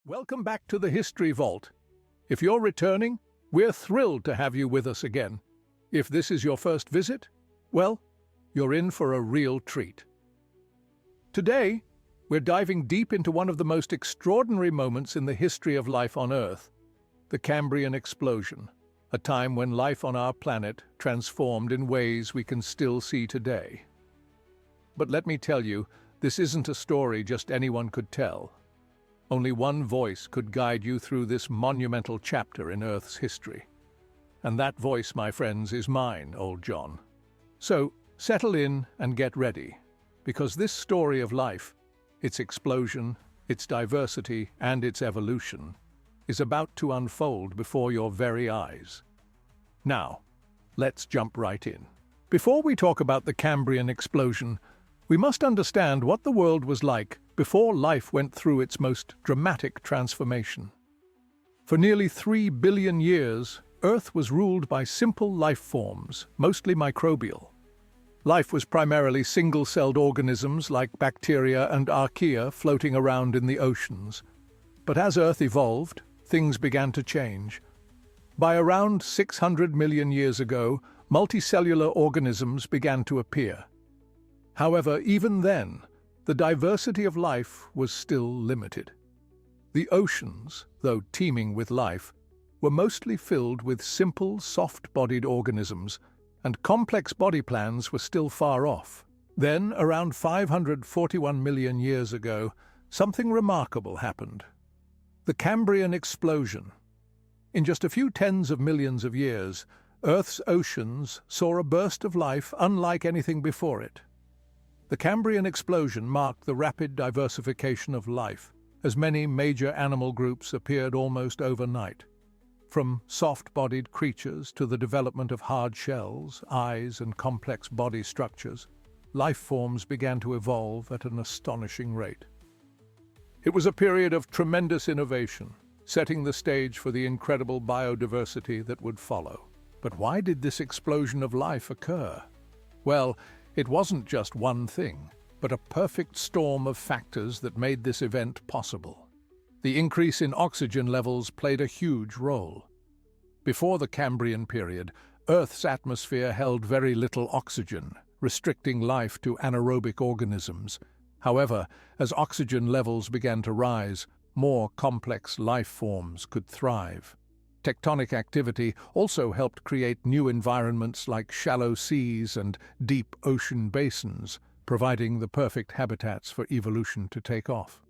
Welcome back to the History Vault. If you're returning, we're thrilled to have you with us again. If this is your first visit, well, you're in for a real treat. Today, we're diving deep into one of the most extraordinary moments in the history of life on Earth, the Cambrian Explosion, a time when life on our planet transformed in ways we can still see today. But let me tell you, this isn't a story just anyone could tell. Only one voice could guide you through this monumental chapter in Earth's history. And that voice, my friends, is mine, old John. So, settle in and get ready, because this story of life, its explosion, its diversity, and its evolution, is about to unfold before your very eyes. Now, let's jump right in. Before we talk about the Cambrian Explosion, we must understand what the world was like before life went through its most dramatic transformation. For nearly 3 billion years, Earth was ruled by simple life forms, mostly microbial. Life was primarily single-celled organisms like bacteria and archaea floating around in the oceans. But as Earth evolved, things began to change. By around 600 million years ago, multicellular organisms began to appear. However, even then, the diversity of life was still limited. The oceans, though teeming with life, were mostly filled with simple, soft-bodied organisms, and complex body plans were still far off. Then, around 541 million years ago, something remarkable happened. The Cambrian Explosion. In just a few tens of millions of years, Earth's oceans saw a burst of life unlike anything before it. The Cambrian Explosion marked the rapid diversification of life, as many major animal groups appeared almost overnight. From soft-bodied creatures to the development of hard shells, eyes, and complex body structures, life forms began to evolve at an astonishing rate. It was a period of tremendous innovation, setting the stage for the incredible biodiversity that would follow. But why did this explosion of life occur? Well, it wasn't just one thing, but a perfect storm of factors that made this event possible. The increase in oxygen levels played a huge role. Before the Cambrian period, Earth's atmosphere held very little oxygen, restricting life to anaerobic organisms. However, as oxygen levels began to rise, more complex life forms could thrive. Tectonic activity also helped create new environments like shallow seas and deep ocean basins, providing the perfect habitats for evolution to take off.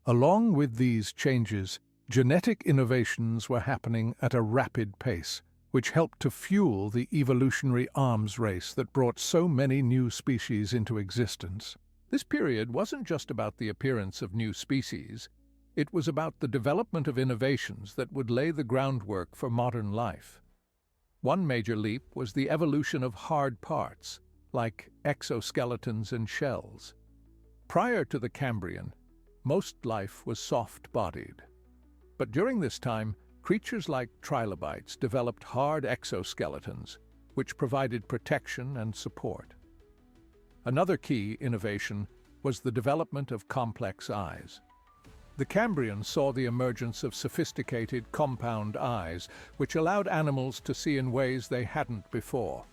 Along with these changes, genetic innovations were happening at a rapid pace, which helped to fuel the evolutionary arms race that brought so many new species into existence. This period wasn't just about the appearance of new species. It was about the development of innovations that would lay the groundwork for modern life. One major leap was the evolution of hard parts, like exoskeletons and shells. Prior to the Cambrian, most life was soft-bodied. But during this time, creatures like trilobites developed hard exoskeletons, which provided protection and support. Another key innovation was the development of complex eyes. The Cambrian saw the emergence of sophisticated compound eyes, which allowed animals to see in ways they hadn't before.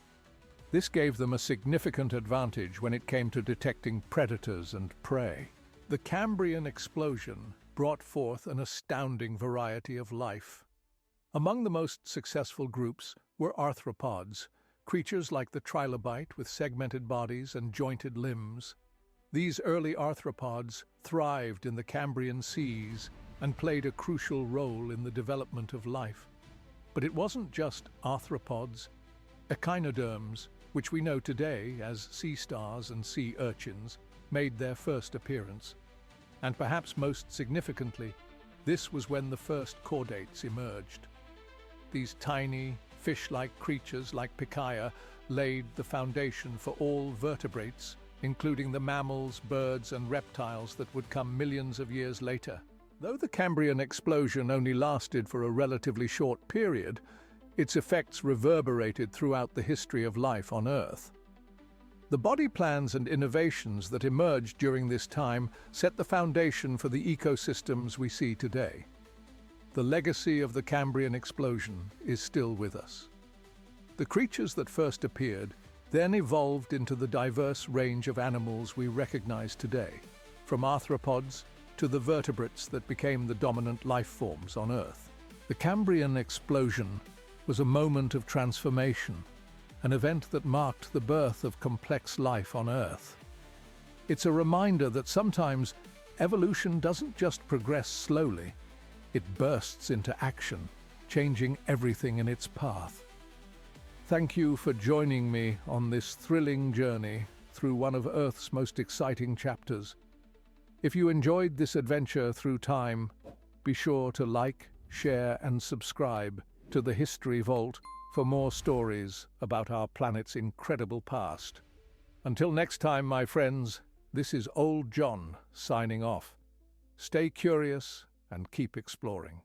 This gave them a significant advantage when it came to detecting predators and prey. The Cambrian Explosion brought forth an astounding variety of life. Among the most successful groups were arthropods, creatures like the trilobite with segmented bodies and jointed limbs. These early arthropods thrived in the Cambrian seas and played a crucial role in the development of life. But it wasn't just arthropods. Echinoderms, which we know today as sea stars and sea urchins, made their first appearance. And perhaps most significantly, this was when the first chordates emerged. These tiny, fish-like creatures like Picaia laid the foundation for all vertebrates, including the mammals, birds, and reptiles that would come millions of years later. Though the Cambrian Explosion only lasted for a relatively short period, its effects reverberated throughout the history of life on Earth. The body plans and innovations that emerged during this time set the foundation for the ecosystems we see today. The legacy of the Cambrian Explosion is still with us. The creatures that first appeared then evolved into the diverse range of animals we recognize today, from arthropods to the vertebrates that became the dominant life forms on Earth. The Cambrian Explosion was a moment of transformation, an event that marked the birth of complex life on Earth. It's a reminder that sometimes evolution doesn't just progress slowly, it bursts into action, changing everything in its path. Thank you for joining me on this thrilling journey through one of Earth's most exciting chapters. If you enjoyed this adventure through time, be sure to like, share, and subscribe to the History Vault for more stories about our planet's incredible past. Until next time, my friends, this is Old John signing off. Stay curious and keep exploring.